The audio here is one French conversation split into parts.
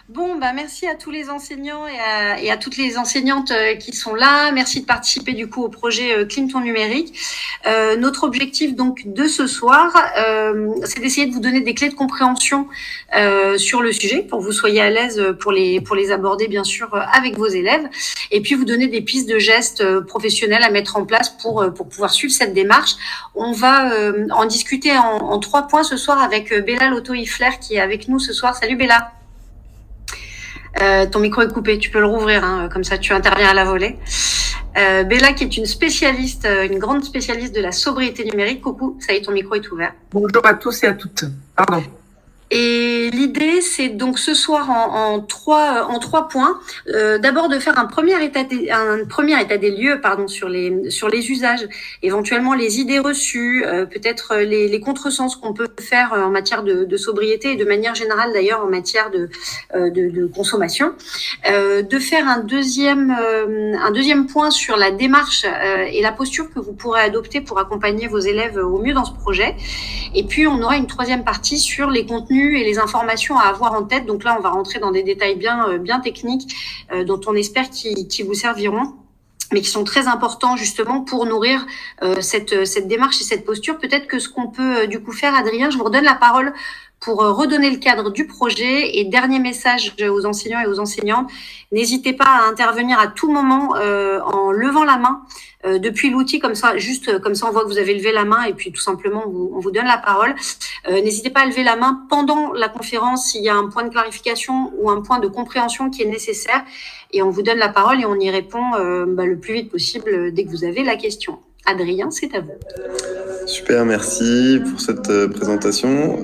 Bon, bah merci à tous les enseignants et à toutes les enseignantes qui sont là. Merci de participer du coup au projet Clean ton numérique. Notre objectif donc de ce soir, c'est d'essayer de vous donner des clés de compréhension sur le sujet pour que vous soyez à l'aise pour les aborder bien sûr avec vos élèves et puis vous donner des pistes de gestes professionnels à mettre en place pour pouvoir suivre cette démarche. On va en discuter en 3 points ce soir avec Bella Lotto-Ifler qui est avec nous ce soir. Salut Bella. Ton micro est coupé, tu peux le rouvrir, hein, comme ça tu interviens à la volée. Bella qui est une spécialiste, une grande spécialiste de la sobriété numérique. Coucou, ça y est, ton micro est ouvert. Bonjour à tous et à toutes. Pardon. Et l'idée, c'est donc ce soir en 3 points. D'abord de faire un premier état des lieux, sur les usages, éventuellement les idées reçues, peut-être les contresens qu'on peut faire en matière de sobriété et de manière générale d'ailleurs en matière de consommation. De faire un deuxième point sur la démarche et la posture que vous pourrez adopter pour accompagner vos élèves au mieux dans ce projet. Et puis, on aura une troisième partie sur les contenus et les informations à avoir en tête. Donc là, on va rentrer dans des détails bien techniques dont on espère qui vous serviront, mais qui sont très importants justement pour nourrir cette démarche et cette posture. Peut-être que ce qu'on peut du coup faire, Adrien, je vous redonne la parole pour redonner le cadre du projet. Et dernier message aux enseignants et aux enseignantes, n'hésitez pas à intervenir à tout moment en levant la main depuis l'outil, comme ça on voit que vous avez levé la main et puis tout simplement on vous donne la parole. N'hésitez pas à lever la main pendant la conférence s'il y a un point de clarification ou un point de compréhension qui est nécessaire et on vous donne la parole et on y répond le plus vite possible dès que vous avez la question. Adrien, c'est à vous. Super, merci pour cette présentation.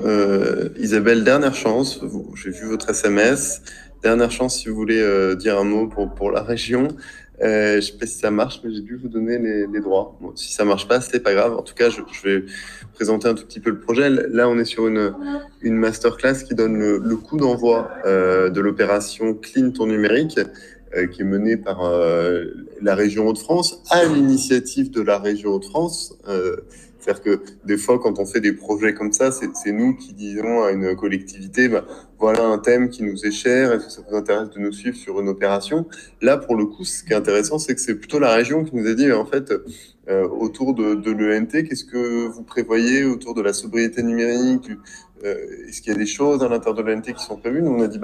Isabelle, dernière chance, j'ai vu votre SMS. Dernière chance si vous voulez dire un mot pour la région. Je sais pas si ça marche, mais j'ai dû vous donner les droits. Bon, si ça marche pas, c'est pas grave. En tout cas, je vais présenter un tout petit peu le projet. Là, on est sur une masterclass qui donne le coup d'envoi de l'opération Clean ton numérique, qui est menée par la région Hauts-de-France, à l'initiative de la région Hauts-de-France. C'est-à-dire que des fois, quand on fait des projets comme ça, c'est nous qui disons à une collectivité, voilà un thème qui nous est cher, est-ce que ça vous intéresse de nous suivre sur une opération? Là, pour le coup, ce qui est intéressant, c'est que c'est plutôt la région qui nous a dit, en fait, autour de l'ENT, qu'est-ce que vous prévoyez autour de la sobriété numérique? Est-ce qu'il y a des choses à l'intérieur de l'ENT qui sont prévues? Nous, on a dit,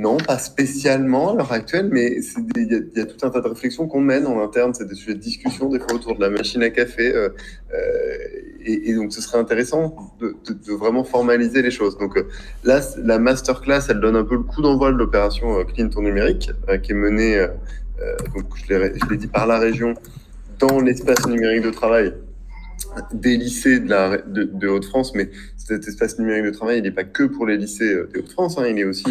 non, pas spécialement à l'heure actuelle, mais il y a tout un tas de réflexions qu'on mène en interne. C'est des sujets de discussion, des fois autour de la machine à café. Et donc, ce serait intéressant de vraiment formaliser les choses. Donc là, la masterclass, elle donne un peu le coup d'envoi de l'opération Clean ton numérique, qui est menée, donc je l'ai dit, par la région dans l'espace numérique de travail des lycées de Hauts-de-France, mais cet espace numérique de travail, il n'est pas que pour les lycées des Hauts-de-France, hein, il est aussi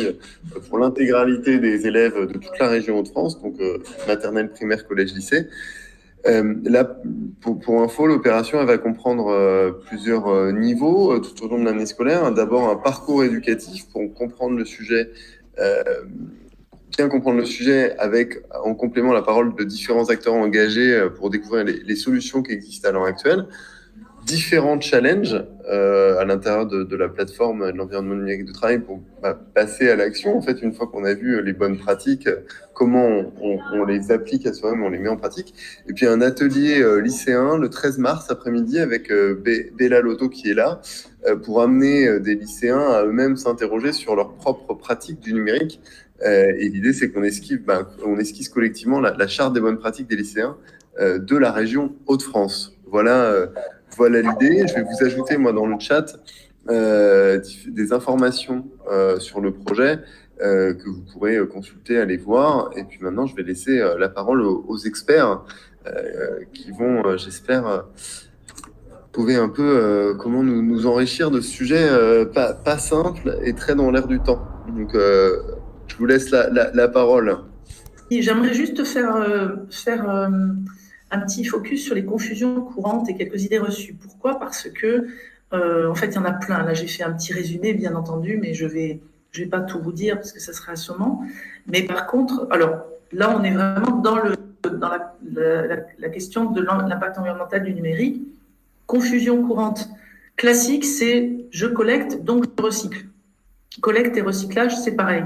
pour l'intégralité des élèves de toute la région Hauts-de-France, donc maternelle, primaire, collège, lycée. Là, pour info, l'opération elle va comprendre plusieurs niveaux tout au long de l'année scolaire. D'abord, un parcours éducatif pour comprendre le sujet, bien comprendre le sujet, avec en complément la parole de différents acteurs engagés pour découvrir les solutions qui existent à l'heure actuelle. Différents challenges à l'intérieur de la plateforme de l'environnement numérique de travail pour passer à l'action. En fait, une fois qu'on a vu les bonnes pratiques, comment on les applique à soi-même, on les met en pratique. Et puis un atelier lycéen le 13 mars après-midi avec Bella Lotto qui est là pour amener des lycéens à eux-mêmes s'interroger sur leurs propres pratiques du numérique. Et l'idée, c'est qu'on esquisse collectivement la charte des bonnes pratiques des lycéens de la région Hauts-de-France. Voilà l'idée. Je vais vous ajouter, moi, dans le chat, des informations sur le projet que vous pourrez consulter, aller voir. Et puis maintenant, je vais laisser la parole aux experts qui vont, j'espère, trouver un peu comment nous enrichir de ce sujet pas simple et très dans l'air du temps. Donc, je vous laisse la parole. J'aimerais juste faire un petit focus sur les confusions courantes et quelques idées reçues. Pourquoi? Parce que, en fait, il y en a plein. Là, j'ai fait un petit résumé, bien entendu, mais je vais pas tout vous dire parce que ça serait assommant. Mais par contre, alors là, on est vraiment dans la question de l'impact environnemental du numérique. Confusion courante classique, c'est je collecte, donc je recycle. Collecte et recyclage, c'est pareil.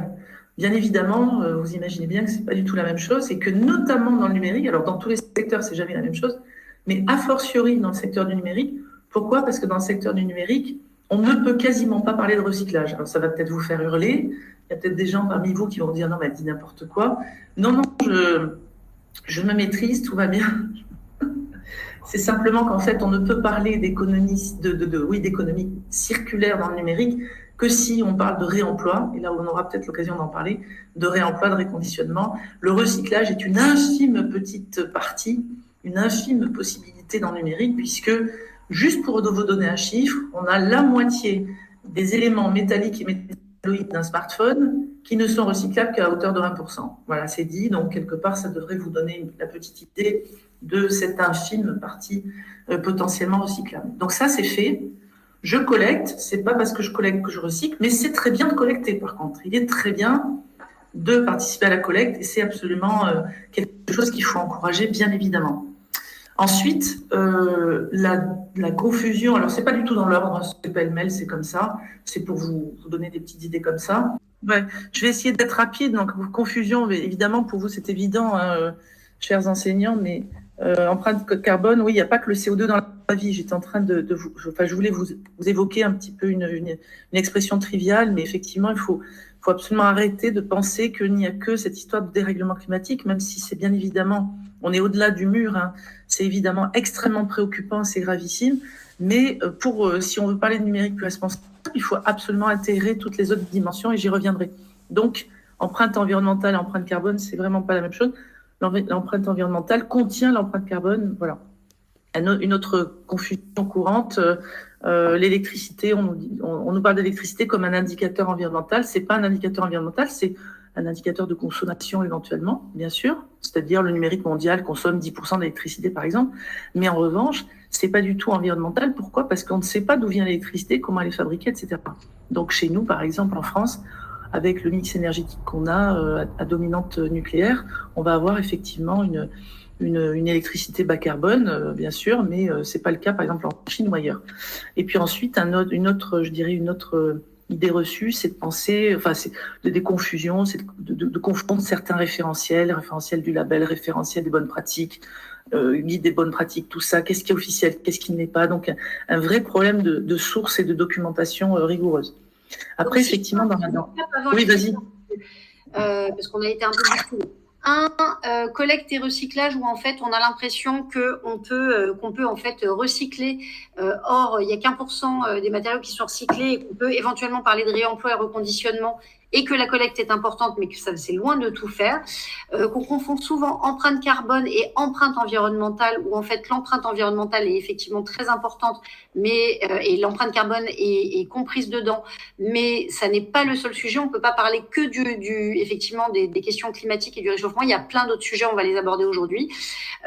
Bien évidemment, vous imaginez bien que c'est pas du tout la même chose et que notamment dans le numérique, alors dans tous les secteurs, c'est jamais la même chose, mais a fortiori dans le secteur du numérique. Pourquoi? Parce que dans le secteur du numérique, on ne peut quasiment pas parler de recyclage. Alors ça va peut-être vous faire hurler. Il y a peut-être des gens parmi vous qui vont dire non, mais elle dit n'importe quoi. Non, non, je me maîtrise, tout va bien. C'est simplement qu'en fait, on ne peut parler d'économie, d'économie circulaire dans le numérique que si on parle de réemploi, et là on aura peut-être l'occasion d'en parler, de réemploi, de réconditionnement. Le recyclage est une infime petite partie, une infime possibilité dans le numérique, puisque, juste pour vous donner un chiffre, on a la moitié des éléments métalliques et métalloïdes d'un smartphone qui ne sont recyclables qu'à hauteur de 1%. Voilà, c'est dit, donc quelque part, ça devrait vous donner la petite idée de cette infime partie potentiellement recyclable. Donc ça, c'est fait. Je collecte, c'est pas parce que je collecte que je recycle, mais c'est très bien de collecter par contre. Il est très bien de participer à la collecte et c'est absolument quelque chose qu'il faut encourager, bien évidemment. Ensuite, la confusion, alors c'est pas du tout dans l'ordre, c'est pêle-mêle, c'est comme ça, c'est pour vous donner des petites idées comme ça. Ouais, je vais essayer d'être rapide, donc confusion, évidemment pour vous c'est évident, hein, chers enseignants, mais empreinte carbone, oui, il n'y a pas que le CO2 dans la vie. J'étais en train je voulais vous évoquer un petit peu une expression triviale, mais effectivement, il faut absolument arrêter de penser qu'il n'y a que cette histoire de dérèglement climatique, même si c'est bien évidemment, on est au-delà du mur, hein, c'est évidemment extrêmement préoccupant, c'est gravissime, mais si on veut parler de numérique plus responsable, il faut absolument intégrer toutes les autres dimensions et j'y reviendrai. Donc, empreinte environnementale et empreinte carbone, c'est vraiment pas la même chose. L'empreinte environnementale contient l'empreinte carbone. Voilà. Une autre confusion courante, l'électricité. On nous parle d'électricité comme un indicateur environnemental. C'est pas un indicateur environnemental, c'est un indicateur de consommation éventuellement, bien sûr. C'est-à-dire le numérique mondial consomme 10% d'électricité, par exemple. Mais en revanche, c'est pas du tout environnemental. Pourquoi? Parce qu'on ne sait pas d'où vient l'électricité, comment elle est fabriquée, etc. Donc chez nous, par exemple, en France, avec le mix énergétique qu'on a à dominante nucléaire, on va avoir effectivement une électricité bas carbone, bien sûr, mais c'est pas le cas, par exemple, en Chine ou ailleurs. Et puis ensuite, une autre idée reçue, c'est de penser, c'est des confusions, c'est de confondre certains référentiels du label, référentiel des bonnes pratiques, guide des bonnes pratiques, tout ça, qu'est-ce qui est officiel, qu'est-ce qui ne l'est pas. Donc, un vrai problème de source et de documentation rigoureuse. Après, donc, effectivement, oui, vas-y. Parce qu'on a été un peu beaucoup. Collecte et recyclage où en fait on a l'impression qu'on peut en fait recycler. Or, il n'y a qu'1% des matériaux qui sont recyclés et qu'on peut éventuellement parler de réemploi et reconditionnement et que la collecte est importante, mais que ça, c'est loin de tout faire, qu'on confond souvent empreinte carbone et empreinte environnementale, où en fait l'empreinte environnementale est effectivement très importante, mais et l'empreinte carbone est comprise dedans, mais ça n'est pas le seul sujet. On peut pas parler que effectivement des questions climatiques et du réchauffement. Il y a plein d'autres sujets, on va les aborder aujourd'hui.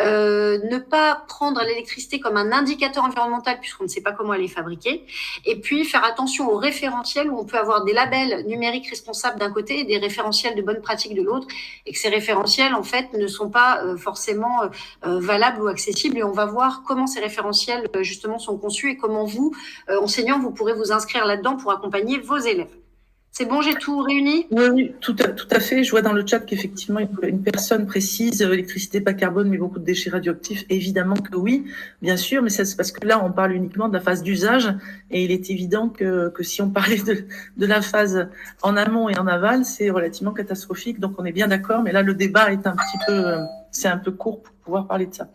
Ne pas prendre l'électricité comme un indicateur environnemental puisqu'on ne sait pas comment elle est fabriquée, et puis faire attention aux référentiels où on peut avoir des labels numériques responsables d'un côté et des référentiels de bonnes pratiques de l'autre, et que ces référentiels en fait ne sont pas forcément valables ou accessibles, et on va voir comment ces référentiels justement sont conçus et comment vous, enseignants, vous pourrez vous inscrire là-dedans pour accompagner vos élèves. C'est bon, j'ai tout réuni? Oui, tout à fait. Je vois dans le chat qu'effectivement, une personne précise électricité, pas carbone, mais beaucoup de déchets radioactifs. Évidemment que oui, bien sûr, mais c'est parce que là, on parle uniquement de la phase d'usage, et il est évident que si on parlait de la phase en amont et en aval, c'est relativement catastrophique. Donc, on est bien d'accord, mais là, le débat est c'est un peu court pour pouvoir parler de ça.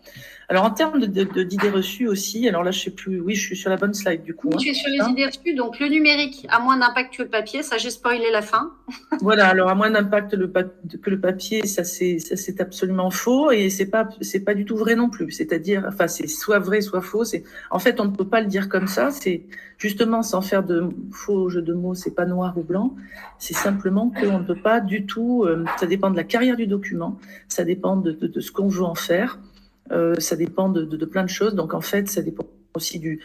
Alors, en termes d'idées reçues aussi, alors là, je sais plus, oui, je suis sur la bonne slide du coup. Oui, tu es sur les idées reçues, donc le numérique a moins d'impact que le papier, ça j'ai spoilé la fin. Voilà, alors à moins d'impact que le papier, ça c'est absolument faux, et c'est pas du tout vrai non plus. C'est-à-dire, enfin, c'est soit vrai, soit faux. En fait, on ne peut pas le dire comme ça. C'est justement, sans faire de faux jeu de mots, c'est pas noir ou blanc. C'est simplement qu'on ne peut pas du tout. Ça dépend de la carrière du document, ça dépend de ce qu'on veut en faire. Ça dépend de plein de choses. Donc en fait, ça dépend aussi du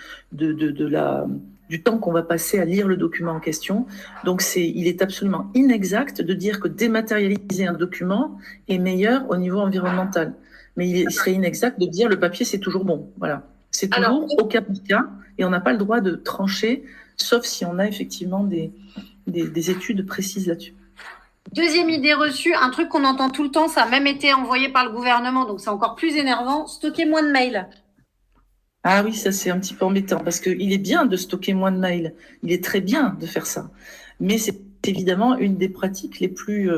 temps qu'on va passer à lire le document en question. Donc il est absolument inexact de dire que dématérialiser un document est meilleur au niveau environnemental. Mais il serait inexact de dire le papier c'est toujours bon. Voilà, c'est toujours au cas par cas, et on n'a pas le droit de trancher, sauf si on a effectivement des études précises là-dessus. Deuxième idée reçue, un truc qu'on entend tout le temps, ça a même été envoyé par le gouvernement, donc c'est encore plus énervant, stocker moins de mails. Ah oui, ça c'est un petit peu embêtant parce qu'il est bien de stocker moins de mails. Il est très bien de faire ça. Mais c'est évidemment une des pratiques les plus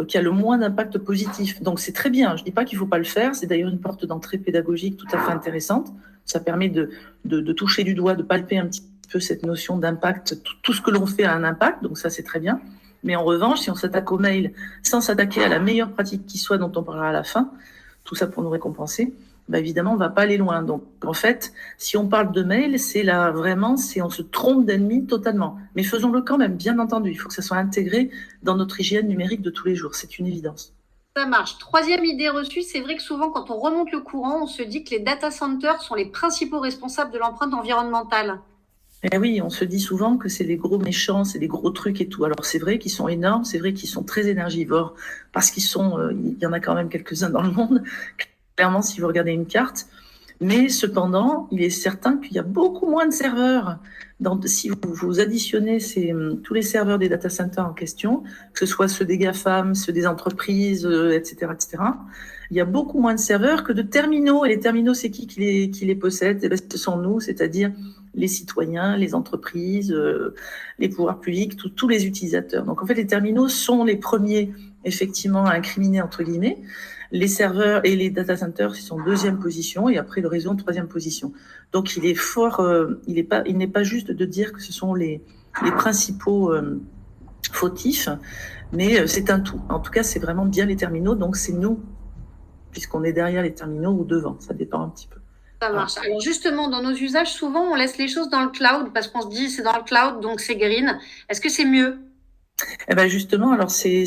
qui a le moins d'impact positif. Donc c'est très bien. Je ne dis pas qu'il ne faut pas le faire. C'est d'ailleurs une porte d'entrée pédagogique tout à fait intéressante. Ça permet de toucher du doigt, de palper un petit peu cette notion d'impact. Tout ce que l'on fait a un impact. Donc ça c'est très bien. Mais en revanche, si on s'attaque aux mails sans s'attaquer à la meilleure pratique qui soit, dont on parlera à la fin, tout ça pour nous récompenser, bah évidemment, on ne va pas aller loin. Donc, en fait, si on parle de mail, c'est là vraiment, on se trompe d'ennemi totalement. Mais faisons-le quand même, bien entendu. Il faut que ça soit intégré dans notre hygiène numérique de tous les jours. C'est une évidence. Ça marche. Troisième idée reçue, c'est vrai que souvent, quand on remonte le courant, on se dit que les data centers sont les principaux responsables de l'empreinte environnementale. Eh oui, on se dit souvent que c'est des gros méchants, c'est des gros trucs et tout. Alors c'est vrai qu'ils sont énormes, c'est vrai qu'ils sont très énergivores, parce il y en a quand même quelques-uns dans le monde, clairement si vous regardez une carte. Mais cependant, il est certain qu'il y a beaucoup moins de serveurs. Si vous additionnez tous les serveurs des data centers en question, que ce soit ceux des GAFAM, ceux des entreprises, etc., il y a beaucoup moins de serveurs que de terminaux. Et les terminaux, c'est qui les possède? Eh bien, ce sont nous, c'est-à-dire les citoyens, les entreprises, les pouvoirs publics, tous les utilisateurs. Donc en fait, les terminaux sont les premiers, effectivement, à incriminer, entre guillemets. Les serveurs et les data centers, ils sont en deuxième position, et après le réseau en troisième position. Donc il est fort, il n'est pas juste de dire que ce sont les principaux fautifs, mais c'est un tout. En tout cas, c'est vraiment bien les terminaux, donc c'est nous, puisqu'on est derrière les terminaux ou devant, ça dépend un petit peu. Ça marche. Alors justement, dans nos usages, souvent, on laisse les choses dans le cloud parce qu'on se dit c'est dans le cloud, donc c'est green. Est-ce que c'est mieux? Eh ben justement, alors c'est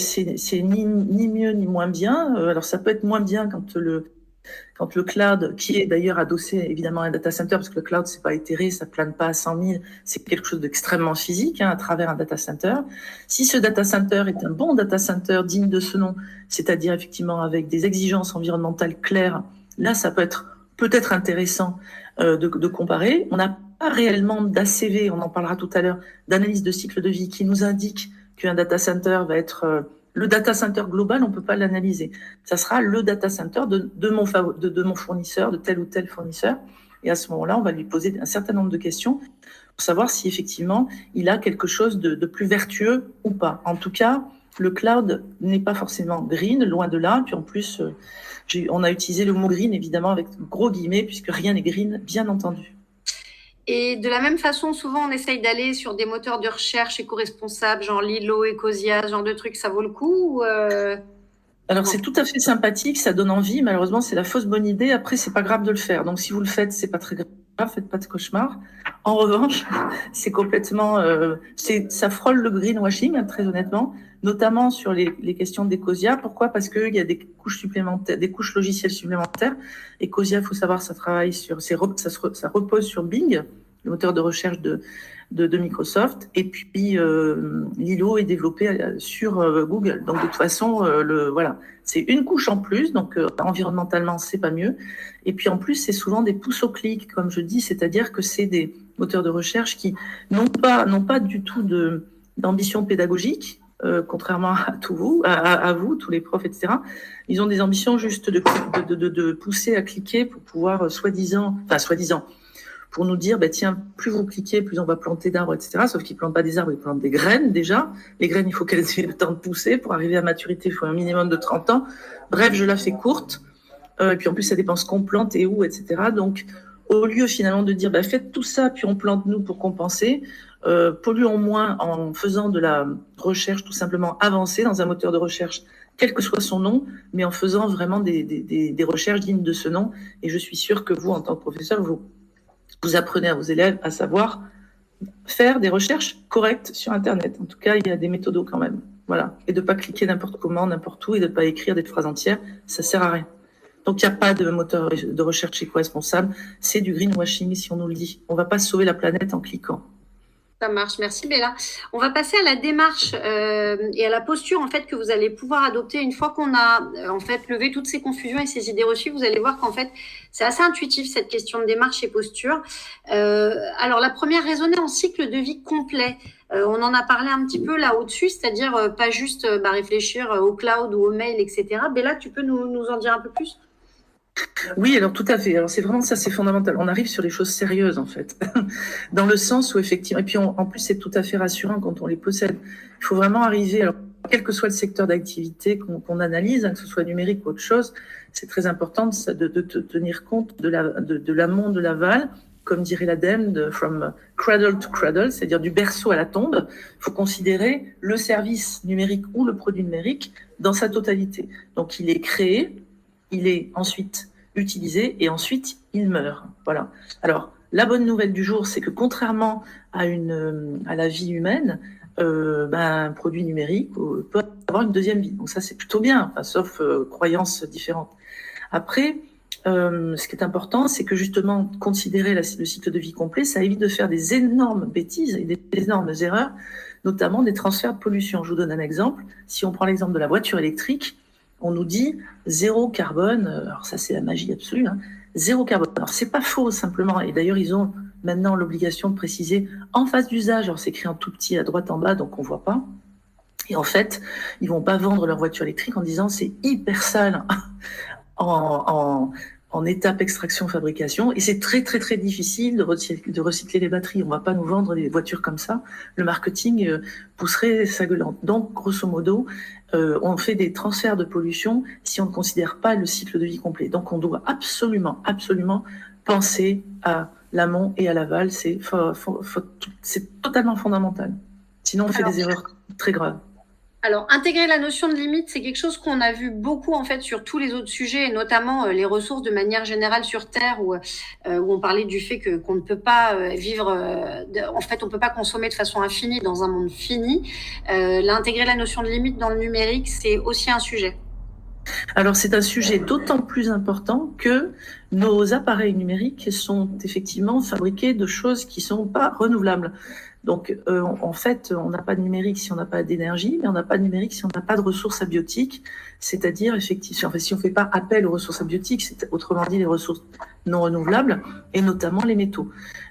ni mieux ni moins bien. Alors ça peut être moins bien quand le cloud, qui est d'ailleurs adossé évidemment à un data center, parce que le cloud c'est pas éthéré, ça plane pas à 100 000, c'est quelque chose d'extrêmement physique à travers un data center. Si ce data center est un bon data center digne de ce nom, c'est-à-dire effectivement avec des exigences environnementales claires, là ça peut-être intéressant de comparer. On n'a pas réellement d'ACV, on en parlera tout à l'heure, d'analyse de cycle de vie qui nous indique qu'un data center va être le data center global, on ne peut pas l'analyser. Ça sera le data center de mon fournisseur, de tel ou tel fournisseur. Et à ce moment-là, on va lui poser un certain nombre de questions pour savoir si effectivement il a quelque chose de plus vertueux ou pas. En tout cas, le cloud n'est pas forcément green, loin de là. Puis en plus, on a utilisé le mot green évidemment avec gros guillemets, puisque rien n'est green, bien entendu. Et de la même façon, souvent, on essaye d'aller sur des moteurs de recherche éco-responsables, genre Lilo, Ecosia, ce genre de trucs, ça vaut le coup Alors, c'est tout à fait sympathique, ça donne envie. Malheureusement, c'est la fausse bonne idée. Après, c'est pas grave de le faire. Donc, si vous le faites, c'est pas très grave. Faites pas de cauchemar. En revanche, c'est complètement, ça frôle le greenwashing, très honnêtement, notamment sur les questions d'Ecosia. Pourquoi? Parce qu'il y a des couches supplémentaires, des couches logicielles supplémentaires. Ecosia, il faut savoir, ça repose sur Bing, le moteur de recherche de Microsoft, et puis Lilo est développé sur Google. Donc de toute façon, voilà, c'est une couche en plus, donc environnementalement c'est pas mieux. Et puis en plus, c'est souvent des pouces au clic, comme je dis, c'est-à-dire que c'est des moteurs de recherche qui n'ont pas du tout d'ambition pédagogique, contrairement à vous, tous les profs, etc. Ils ont des ambitions juste de pousser à cliquer pour pouvoir soi-disant, pour nous dire, tiens, plus vous cliquez, plus on va planter d'arbres, etc. Sauf qu'ils ne plantent pas des arbres, ils plantent des graines déjà. Les graines, il faut qu'elles aient le temps de pousser. Pour arriver à maturité, il faut un minimum de 30 ans. Bref, je la fais courte. Et puis en plus, ça dépend ce qu'on plante et où, etc. Donc, au lieu finalement de dire, faites tout ça, puis on plante nous pour compenser, polluons moins en faisant de la recherche tout simplement avancée dans un moteur de recherche, quel que soit son nom, mais en faisant vraiment des recherches dignes de ce nom. Et je suis sûre que vous, en tant que professeur, vous apprenez à vos élèves à savoir faire des recherches correctes sur Internet. En tout cas, il y a des méthodos quand même. Voilà. Et de ne pas cliquer n'importe comment, n'importe où, et de ne pas écrire des phrases entières, ça ne sert à rien. Donc, il n'y a pas de moteur de recherche éco-responsable. C'est du greenwashing, si on nous le dit. On ne va pas sauver la planète en cliquant. Ça marche, merci Béla. On va passer à la démarche et à la posture en fait que vous allez pouvoir adopter une fois qu'on a en fait levé toutes ces confusions et ces idées reçues. Vous allez voir qu'en fait c'est assez intuitif cette question de démarche et posture. Alors la première, raisonner en cycle de vie complet. On en a parlé un petit peu là au-dessus, c'est-à-dire pas juste réfléchir au cloud ou au mail, etc. Béla, tu peux nous en dire un peu plus? Oui, alors tout à fait. Alors c'est vraiment ça, c'est fondamental. On arrive sur les choses sérieuses en fait, dans le sens où effectivement, et puis en plus c'est tout à fait rassurant quand on les possède. Il faut vraiment arriver, alors quel que soit le secteur d'activité qu'on analyse, hein, que ce soit numérique ou autre chose, c'est très important de tenir compte de l'amont, de l'aval, comme dirait l'ADEME, from cradle to cradle, c'est-à-dire du berceau à la tombe. Il faut considérer le service numérique ou le produit numérique dans sa totalité. Donc il est créé, il est ensuite utilisé et ensuite il meurt. Voilà. Alors, la bonne nouvelle du jour, c'est que contrairement à la vie humaine, un produit numérique peut avoir une deuxième vie. Donc ça, c'est plutôt bien, enfin, sauf croyances différentes. Après, ce qui est important, c'est que justement, considérer le cycle de vie complet, ça évite de faire des énormes bêtises et des énormes erreurs, notamment des transferts de pollution. Je vous donne un exemple. Si on prend l'exemple de la voiture électrique, on nous dit zéro carbone. Alors ça, c'est la magie absolue, hein. Zéro carbone. Alors c'est pas faux simplement. Et d'ailleurs, ils ont maintenant l'obligation de préciser en phase d'usage. Alors c'est écrit en tout petit à droite en bas, donc on voit pas. Et en fait, ils vont pas vendre leur voiture électrique en disant c'est hyper sale en étape extraction-fabrication. Et c'est très, très, très difficile de recycler les batteries. On va pas nous vendre des voitures comme ça. Le marketing pousserait sa gueulante. Donc, grosso modo, on fait des transferts de pollution si on ne considère pas le cycle de vie complet. Donc, on doit absolument, absolument penser à l'amont et à l'aval. C'est totalement fondamental. Sinon, on fait des erreurs très graves. Alors, intégrer la notion de limite, c'est quelque chose qu'on a vu beaucoup en fait sur tous les autres sujets, et notamment les ressources de manière générale sur Terre, où on parlait du fait qu'on ne peut pas vivre, en fait, on peut pas consommer de façon infinie dans un monde fini. L'intégrer la notion de limite dans le numérique, c'est aussi un sujet. Alors c'est un sujet d'autant plus important que nos appareils numériques sont effectivement fabriqués de choses qui sont pas renouvelables. Donc en fait, on n'a pas de numérique si on n'a pas d'énergie, mais on n'a pas de numérique si on n'a pas de ressources abiotiques, c'est-à-dire effectivement, en fait, si on ne fait pas appel aux ressources abiotiques, c'est autrement dit les ressources non renouvelables, et notamment les métaux.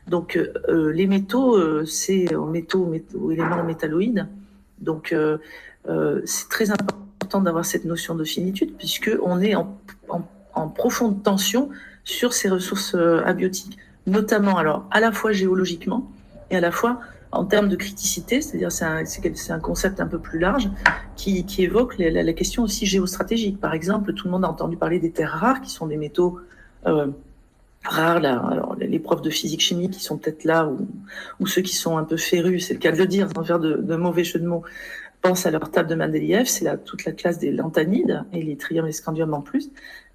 Donc les métaux, c'est éléments métalloïdes, donc c'est très important d'avoir cette notion de finitude, puisqu'on est en profonde tension sur ces ressources abiotiques, notamment alors à la fois géologiquement et à la fois en termes de criticité, c'est-à-dire c'est un concept un peu plus large qui évoque la question aussi géostratégique. Par exemple, tout le monde a entendu parler des terres rares, qui sont des métaux rares. Là, alors, les profs de physique-chimie qui sont peut-être là, ou ceux qui sont un peu férus, c'est le cas de le dire, sans faire de mauvais jeu de mots, pensent à leur table de Mendeleïev, c'est toute la classe des lanthanides et les tritium et scandium en plus.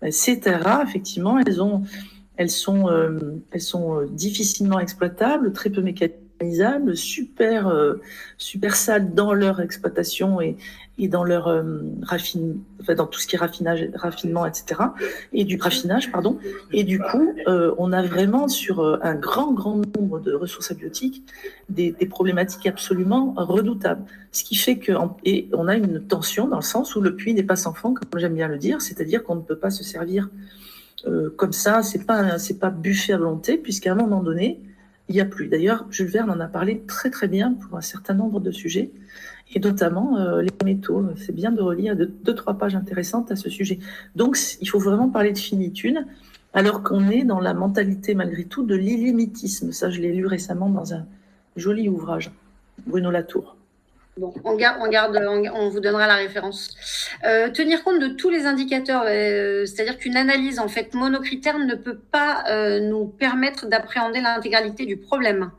Ces terres rares, effectivement, elles sont difficilement exploitables, très peu mécanisables, super sales dans leur exploitation et dans leur dans tout ce qui est raffinement, etc. et du raffinage, pardon. Et du coup, on a vraiment sur un grand nombre de ressources abiotiques des problématiques absolument redoutables. Ce qui fait on a une tension dans le sens où le puits n'est pas sans fond, comme j'aime bien le dire, c'est-à-dire qu'on ne peut pas se servir comme ça, c'est pas buffet à volonté, puisqu'à un moment donné, il n'y a plus. D'ailleurs, Jules Verne en a parlé très très bien pour un certain nombre de sujets, et notamment les métaux. C'est bien de relire 2-3 pages intéressantes à ce sujet. Donc, il faut vraiment parler de finitude, alors qu'on est dans la mentalité malgré tout de l'illimitisme. Ça, je l'ai lu récemment dans un joli ouvrage, Bruno Latour. Bon, on vous donnera la référence. Tenir compte de tous les indicateurs, c'est-à-dire qu'une analyse en fait monocritère ne peut pas nous permettre d'appréhender l'intégralité du problème.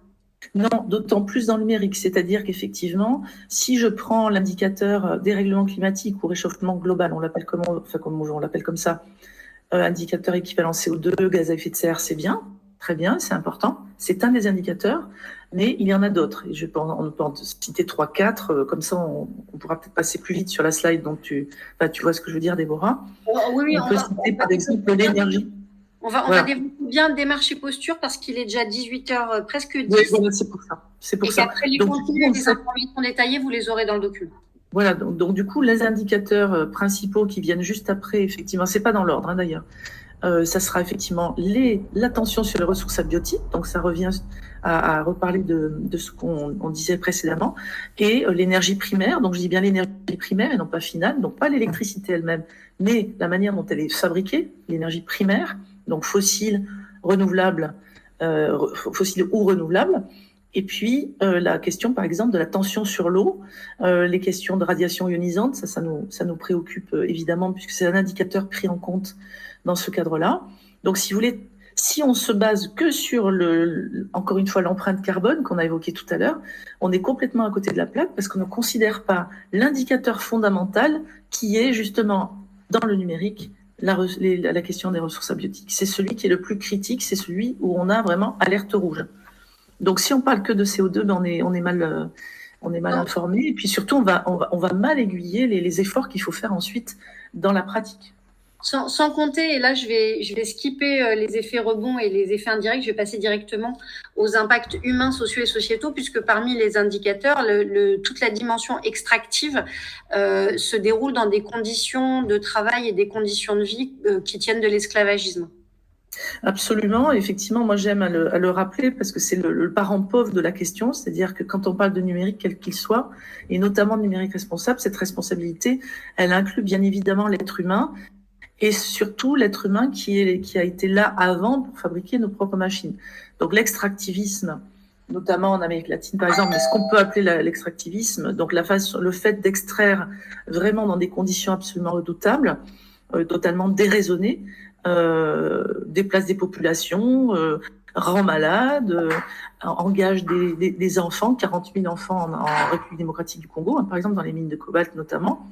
Non, d'autant plus dans le numérique. C'est-à-dire qu'effectivement, si je prends l'indicateur dérèglement climatique ou réchauffement global, on l'appelle on l'appelle comme ça, indicateur équivalent CO2, gaz à effet de serre, c'est bien, très bien, c'est important. C'est un des indicateurs, mais il y en a d'autres. Et on peut en citer 3-4, comme ça on pourra peut-être passer plus vite sur la slide. Donc tu vois ce que je veux dire, Déborah. Oui, on peut citer par exemple l'énergie. On va développer bien démarche et posture parce qu'il est déjà 18h, presque 10. Oui, voilà, c'est pour ça. C'est pour Et ça. qu'après les Donc, contenus et les informations détaillées, vous les aurez dans le document. Voilà, donc du coup, les indicateurs principaux qui viennent juste après, effectivement, c'est pas dans l'ordre d'ailleurs. Ça sera effectivement l'attention sur les ressources abiotiques, donc ça revient à reparler de ce qu'on disait précédemment, et l'énergie primaire, donc je dis bien l'énergie primaire et non pas finale, donc pas l'électricité elle-même, mais la manière dont elle est fabriquée, l'énergie primaire, donc fossile, renouvelable, fossile ou renouvelable. Et puis, la question, par exemple, de la tension sur l'eau, les questions de radiation ionisante, ça nous préoccupe évidemment, puisque c'est un indicateur pris en compte dans ce cadre-là. Donc, si vous voulez, si on se base que sur, encore une fois, l'empreinte carbone qu'on a évoquée tout à l'heure, on est complètement à côté de la plaque parce qu'on ne considère pas l'indicateur fondamental qui est justement dans le numérique, la question des ressources abiotiques. C'est celui qui est le plus critique, c'est celui où on a vraiment alerte rouge. Donc, si on parle que de CO2, ben on est mal informé. Et puis surtout, on va mal aiguiller les efforts qu'il faut faire ensuite dans la pratique. Sans compter, et là je vais skipper les effets rebonds et les effets indirects, je vais passer directement aux impacts humains, sociaux et sociétaux, puisque parmi les indicateurs, toute la dimension extractive se déroule dans des conditions de travail et des conditions de vie qui tiennent de l'esclavagisme. Absolument, effectivement, moi j'aime à le rappeler parce que c'est le parent pauvre de la question, c'est-à-dire que quand on parle de numérique, quel qu'il soit, et notamment de numérique responsable, cette responsabilité, elle inclut bien évidemment l'être humain, et surtout l'être humain qui a été là avant pour fabriquer nos propres machines. Donc l'extractivisme, notamment en Amérique latine par exemple, mais ce qu'on peut appeler l'extractivisme, donc le fait d'extraire vraiment dans des conditions absolument redoutables, totalement déraisonnées, déplace des populations, rend malade, engage des enfants, 40 000 enfants en République démocratique du Congo, par exemple dans les mines de cobalt notamment.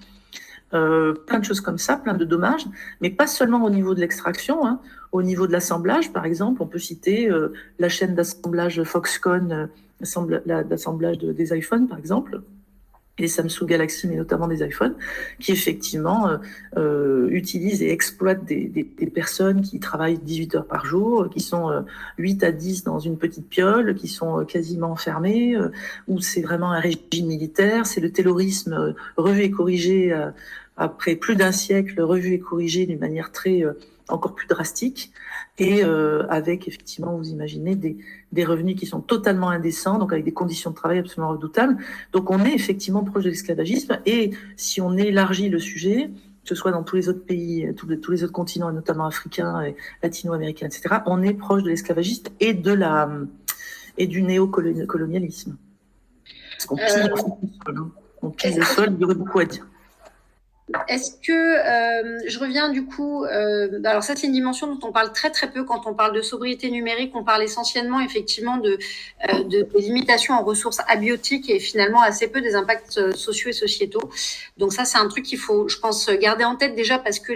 Plein de choses comme ça, plein de dommages, mais pas seulement au niveau de l'extraction, au niveau de l'assemblage, par exemple, on peut citer la chaîne d'assemblage Foxconn, l'assemblage des iPhones, par exemple, et les Samsung Galaxy, mais notamment des iPhones, qui effectivement utilisent et exploitent des personnes qui travaillent 18 heures par jour, qui sont 8 à 10 dans une petite piole, qui sont quasiment enfermées, où c'est vraiment un régime militaire, c'est le terrorisme revu et corrigé après plus d'un siècle, revu et corrigé d'une manière encore plus drastique, et avec effectivement, vous imaginez, des revenus qui sont totalement indécents, donc avec des conditions de travail absolument redoutables. Donc on est effectivement proche de l'esclavagisme, et si on élargit le sujet, que ce soit dans tous les autres pays, tous les autres continents, et notamment africains, et latino-américains, etc., on est proche de l'esclavagisme et du néocolonialisme. Parce qu'on pille le sol, on pille le sol, il y aurait beaucoup à dire. Est-ce que je reviens du coup, alors ça c'est une dimension dont on parle très très peu quand on parle de sobriété numérique, on parle essentiellement effectivement de limitations en ressources abiotiques et finalement assez peu des impacts sociaux et sociétaux. Donc ça c'est un truc qu'il faut, je pense, garder en tête déjà parce que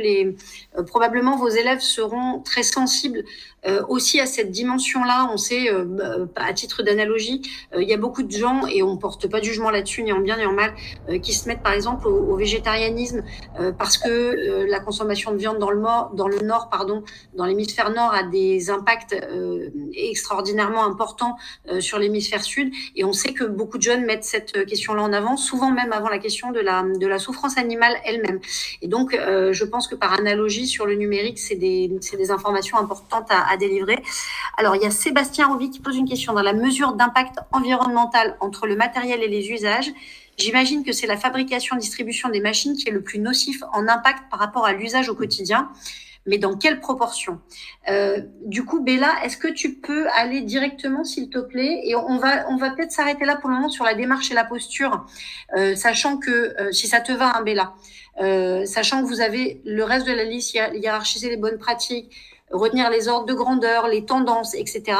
probablement vos élèves seront très sensibles aussi à cette dimension-là. On sait, à titre d'analogie, il y a beaucoup de gens, et on porte pas de jugement là-dessus, ni en bien ni en mal, qui se mettent par exemple au végétarianisme parce que la consommation de viande dans le nord, dans l'hémisphère nord, a des impacts extraordinairement importants sur l'hémisphère sud. Et on sait que beaucoup de jeunes mettent cette question-là en avant, souvent même avant la question de la souffrance animale elle-même. Et donc, je pense que par analogie sur le numérique, c'est des informations importantes à délivrer. Alors, il y a Sébastien Roby qui pose une question. Dans la mesure d'impact environnemental entre le matériel et les usages, j'imagine que c'est la fabrication-distribution des machines qui est le plus nocif en impact par rapport à l'usage au quotidien. Mais dans quelle proportion ? Du coup, Béla, est-ce que tu peux aller directement, s'il te plaît ? Et on va peut-être s'arrêter là pour le moment sur la démarche et la posture, sachant que, si ça te va, hein, Béla, sachant que vous avez le reste de la liste, hiérarchiser les bonnes pratiques, retenir les ordres de grandeur, les tendances, etc.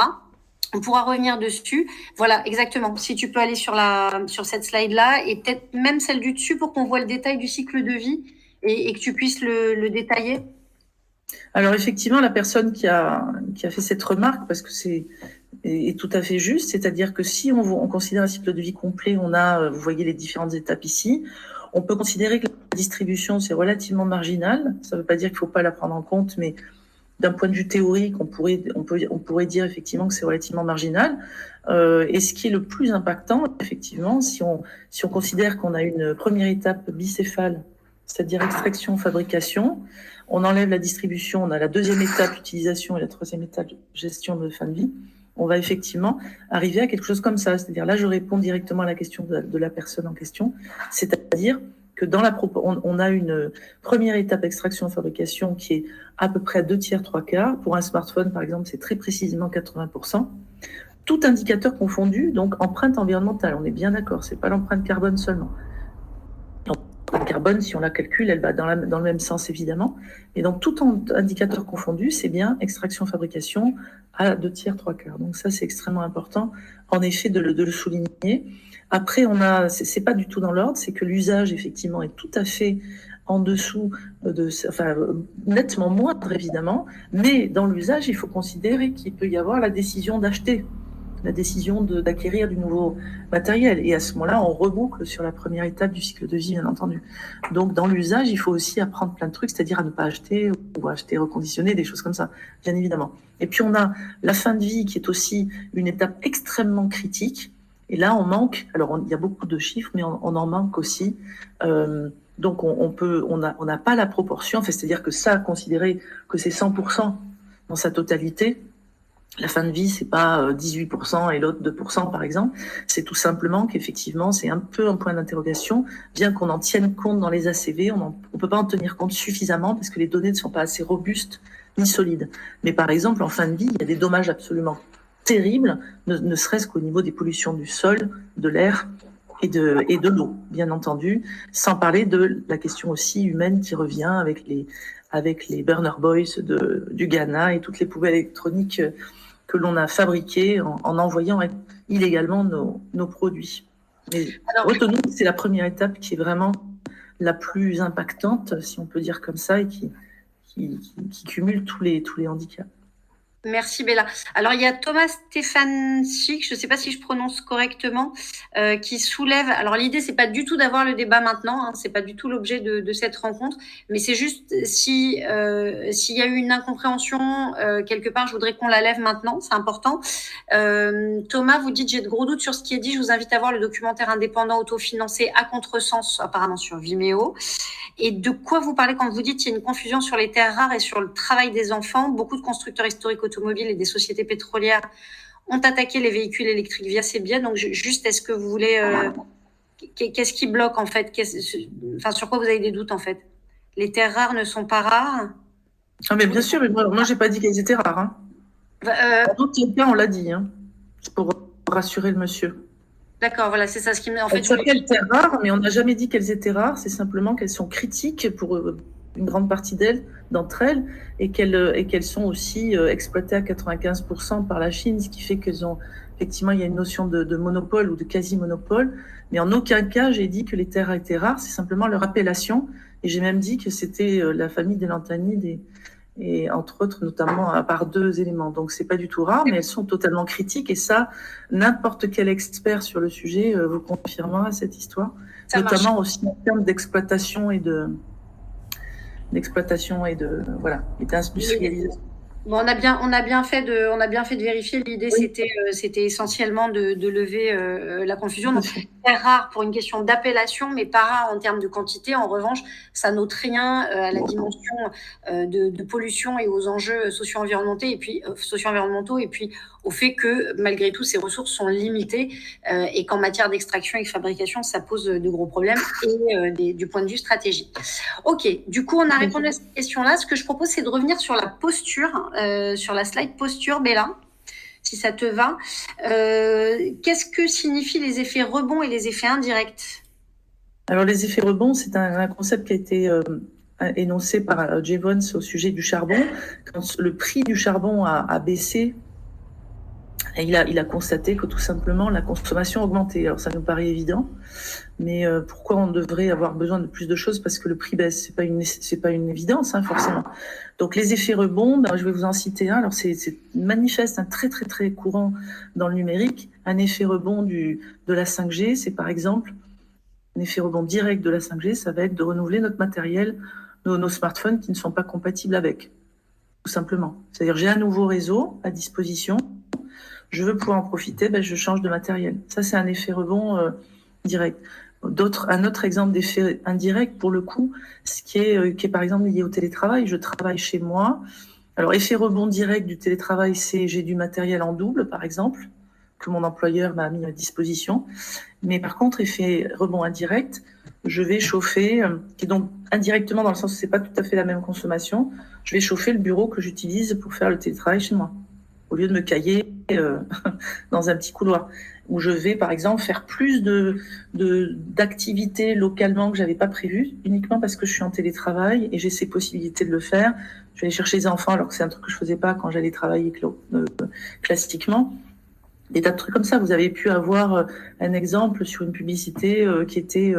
On pourra revenir dessus. Voilà, exactement. Si tu peux aller sur cette slide-là et peut-être même celle du dessus pour qu'on voit le détail du cycle de vie et que tu puisses le détailler. Alors effectivement, la personne qui a fait cette remarque, parce que est tout à fait juste, c'est-à-dire que si on considère un cycle de vie complet, vous voyez les différentes étapes ici, on peut considérer que la distribution, c'est relativement marginal. Ça ne veut pas dire qu'il ne faut pas la prendre en compte, mais d'un point de vue théorique, on pourrait dire effectivement que c'est relativement marginal. Et ce qui est le plus impactant, effectivement, si on considère qu'on a une première étape bicéphale, c'est-à-dire extraction, fabrication, on enlève la distribution, on a la deuxième étape, utilisation, et la troisième étape, gestion de fin de vie, on va effectivement arriver à quelque chose comme ça. C'est-à-dire, là, je réponds directement à la question de la personne en question, c'est-à-dire que on a une première étape extraction-fabrication qui est à peu près 2/3, 3/4. Pour un smartphone, par exemple, c'est très précisément 80%. Tout indicateur confondu, donc empreinte environnementale, on est bien d'accord, c'est pas l'empreinte carbone seulement. L'empreinte carbone, si on la calcule, elle va dans le même sens, évidemment. Et donc, tout indicateur confondu, c'est bien extraction-fabrication à 2/3, 3/4. Donc ça, c'est extrêmement important, en effet, de le souligner. Après, c'est pas du tout dans l'ordre, c'est que l'usage, effectivement, est tout à fait en dessous nettement moindre, évidemment, mais dans l'usage, il faut considérer qu'il peut y avoir la décision d'acheter, la décision d'acquérir du nouveau matériel. Et à ce moment-là, on reboucle sur la première étape du cycle de vie, bien entendu. Donc, dans l'usage, il faut aussi apprendre plein de trucs, c'est-à-dire à ne pas acheter ou acheter reconditionné, des choses comme ça, bien évidemment. Et puis, on a la fin de vie qui est aussi une étape extrêmement critique. Et là, on manque, alors il y a beaucoup de chiffres, mais on en manque aussi. Donc, on n'a pas la proportion, c'est-à-dire que ça, considérer que c'est 100% dans sa totalité, la fin de vie, c'est pas 18% et l'autre 2%, par exemple. C'est tout simplement qu'effectivement, c'est un peu un point d'interrogation, bien qu'on en tienne compte dans les ACV, on peut pas en tenir compte suffisamment parce que les données ne sont pas assez robustes ni solides. Mais par exemple, en fin de vie, il y a des dommages absolument terribles, ne serait-ce qu'au niveau des pollutions du sol, de l'air et de l'eau, bien entendu, sans parler de la question aussi humaine qui revient avec les Burner Boys du Ghana et toutes les poubelles électroniques que l'on a fabriquées en envoyant illégalement nos produits. Mais retenons que c'est la première étape qui est vraiment la plus impactante, si on peut dire comme ça, et qui cumule tous les handicaps. Merci Béla. Alors il y a Thomas Stefanchik, je ne sais pas si je prononce correctement, qui soulève. Alors l'idée c'est pas du tout d'avoir le débat maintenant, hein, c'est pas du tout l'objet de cette rencontre, mais c'est juste s'il y a eu une incompréhension quelque part, je voudrais qu'on la lève maintenant, c'est important. Thomas, vous dites j'ai de gros doutes sur ce qui est dit. Je vous invite à voir le documentaire indépendant autofinancé à contresens, apparemment sur Vimeo. Et de quoi vous parlez quand vous dites qu'il y a une confusion sur les terres rares et sur le travail des enfants? Beaucoup de constructeurs historiques automobiles et des sociétés pétrolières ont attaqué les véhicules électriques via ces biais. Donc, juste, est-ce que vous voulez... qu'est-ce qui bloque, en fait? Sur quoi vous avez des doutes, en fait? Les terres rares ne sont pas rares? Ah, mais bien sûr, mais moi j'ai pas dit qu'elles étaient rares. Hein. Dans d'autres cas, on l'a dit, hein, pour rassurer le monsieur. D'accord, voilà, c'est ça ce qui me... En fait, elles s'appellent terres rares, mais on n'a jamais dit qu'elles étaient rares, c'est simplement qu'elles sont critiques pour une grande partie d'entre elles, et qu'elles sont aussi exploitées à 95% par la Chine, ce qui fait qu'elles ont, effectivement, il y a une notion de monopole ou de quasi-monopole, mais en aucun cas j'ai dit que les terres étaient rares, c'est simplement leur appellation, et j'ai même dit que c'était la famille des lanthanides, et entre autres, notamment, à part 2 éléments. Donc, c'est pas du tout rare, mais elles sont totalement critiques. Et ça, n'importe quel expert sur le sujet vous confirmera cette histoire. Ça notamment marche. Aussi en termes d'exploitation et d'industrialisation. Bon, on a bien fait de vérifier. L'idée, oui. C'était essentiellement de lever la confusion. Donc, c'est très rare pour une question d'appellation, mais pas rare en termes de quantité. En revanche, ça n'ôte rien à la dimension de pollution et aux enjeux socio-environnementaux et puis au fait que malgré tout, ces ressources sont limitées et qu'en matière d'extraction et de fabrication, ça pose de gros problèmes et du point de vue stratégique. Ok, du coup, on a répondu à cette question-là. Ce que je propose, c'est de revenir sur la posture, sur la slide posture, Béla, si ça te va. Qu'est-ce que signifient les effets rebonds et les effets indirects? Alors, les effets rebonds, c'est un concept qui a été énoncé par Jevons au sujet du charbon. Quand le prix du charbon a baissé, et il a constaté que tout simplement la consommation augmentait. Alors ça nous paraît évident, mais pourquoi on devrait avoir besoin de plus de choses parce que le prix baisse? C'est pas une évidence, hein, forcément. Donc les effets rebonds, je vais vous en citer un. Alors c'est manifeste, un très très très courant dans le numérique. Un effet rebond de la 5G, c'est par exemple un effet rebond direct de la 5G, ça va être de renouveler notre matériel, nos smartphones qui ne sont pas compatibles avec. simplement. C'est-à-dire, j'ai un nouveau réseau à disposition, je veux pouvoir en profiter, je change de matériel. Ça, c'est un effet rebond direct. Un autre exemple d'effet indirect, pour le coup, qui est par exemple lié au télétravail. Je travaille chez moi. Alors, effet rebond direct du télétravail, c'est j'ai du matériel en double, par exemple, que mon employeur m'a mis à disposition. Mais par contre, effet rebond indirect, je vais chauffer, et donc indirectement dans le sens où c'est pas tout à fait la même consommation, je vais chauffer le bureau que j'utilise pour faire le télétravail chez moi, au lieu de me cailler dans un petit couloir, où je vais par exemple faire plus d'activités localement que j'avais pas prévues, uniquement parce que je suis en télétravail et j'ai ces possibilités de le faire. Je vais aller chercher les enfants alors que c'est un truc que je faisais pas quand j'allais travailler classiquement. Des tas de trucs comme ça. Vous avez pu avoir un exemple sur une publicité qui était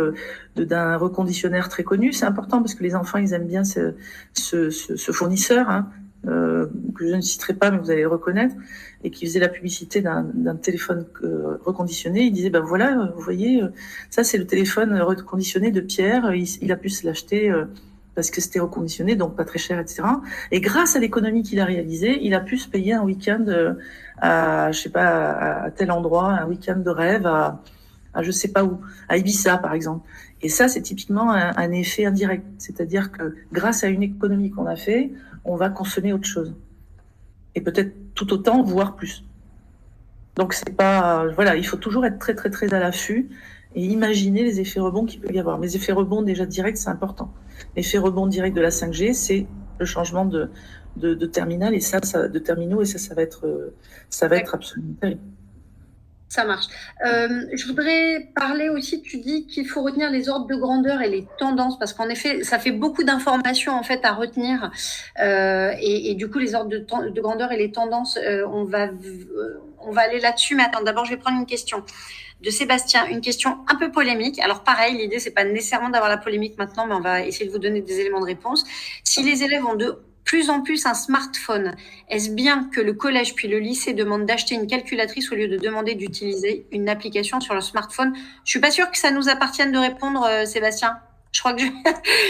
d'un reconditionnaire très connu. C'est important parce que les enfants, ils aiment bien ce fournisseur, hein, que je ne citerai pas, mais vous allez le reconnaître, et qui faisait la publicité d'un téléphone reconditionné. Il disait, voilà, vous voyez, ça c'est le téléphone reconditionné de Pierre. Il a pu se l'acheter parce que c'était reconditionné, donc pas très cher, etc. Et grâce à l'économie qu'il a réalisée, il a pu se payer un week-end à tel endroit, un week-end de rêve à je sais pas où, à Ibiza par exemple. Et ça, c'est typiquement un effet indirect. C'est-à-dire que grâce à une économie qu'on a fait, on va consommer autre chose. Et peut-être tout autant, voire plus. Donc c'est pas, voilà, il faut toujours être très très très à l'affût et imaginer les effets rebonds qu'il peut y avoir. Mais les effets rebonds déjà directs, c'est important. L'effet rebond direct de la 5G, c'est le changement de terminal et de terminaux, et ça va être absolument terrible. Ça marche. Je voudrais parler aussi, tu dis qu'il faut retenir les ordres de grandeur et les tendances, parce qu'en effet, ça fait beaucoup d'informations en fait à retenir. Et du coup, les ordres de grandeur et les tendances, on va aller là-dessus. Mais attends, d'abord, je vais prendre une question de Sébastien, une question un peu polémique. Alors pareil, l'idée, c'est pas nécessairement d'avoir la polémique maintenant, mais on va essayer de vous donner des éléments de réponse. Si les élèves ont de plus en plus un smartphone, est-ce bien que le collège puis le lycée demandent d'acheter une calculatrice au lieu de demander d'utiliser une application sur le smartphone? Je suis pas sûre que ça nous appartienne de répondre, Sébastien. Je crois que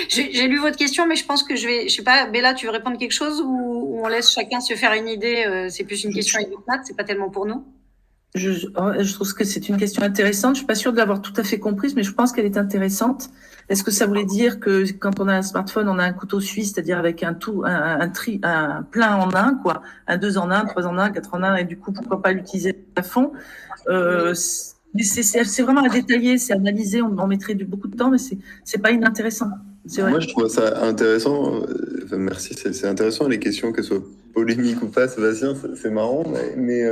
j'ai lu votre question, mais je pense que je sais pas, Bella, tu veux répondre quelque chose ou on laisse chacun se faire une idée? C'est plus une question avec maths, c'est pas tellement pour nous. Je trouve que c'est une question intéressante. Je suis pas sûre de l'avoir tout à fait comprise, mais je pense qu'elle est intéressante. Est-ce que ça voulait dire que quand on a un smartphone, on a un couteau suisse, c'est-à-dire avec un plein en un, quoi, un 2 en 1, 3 en 1, 4 en 1, et du coup, pourquoi pas l'utiliser à fond? Mais c'est vraiment à détailler, c'est analysé, on mettrait beaucoup de temps, mais c'est pas inintéressant. Moi, je trouve ça intéressant. Merci, c'est intéressant les questions, qu'elles soient polémiques ou pas, Sébastien, c'est marrant, mais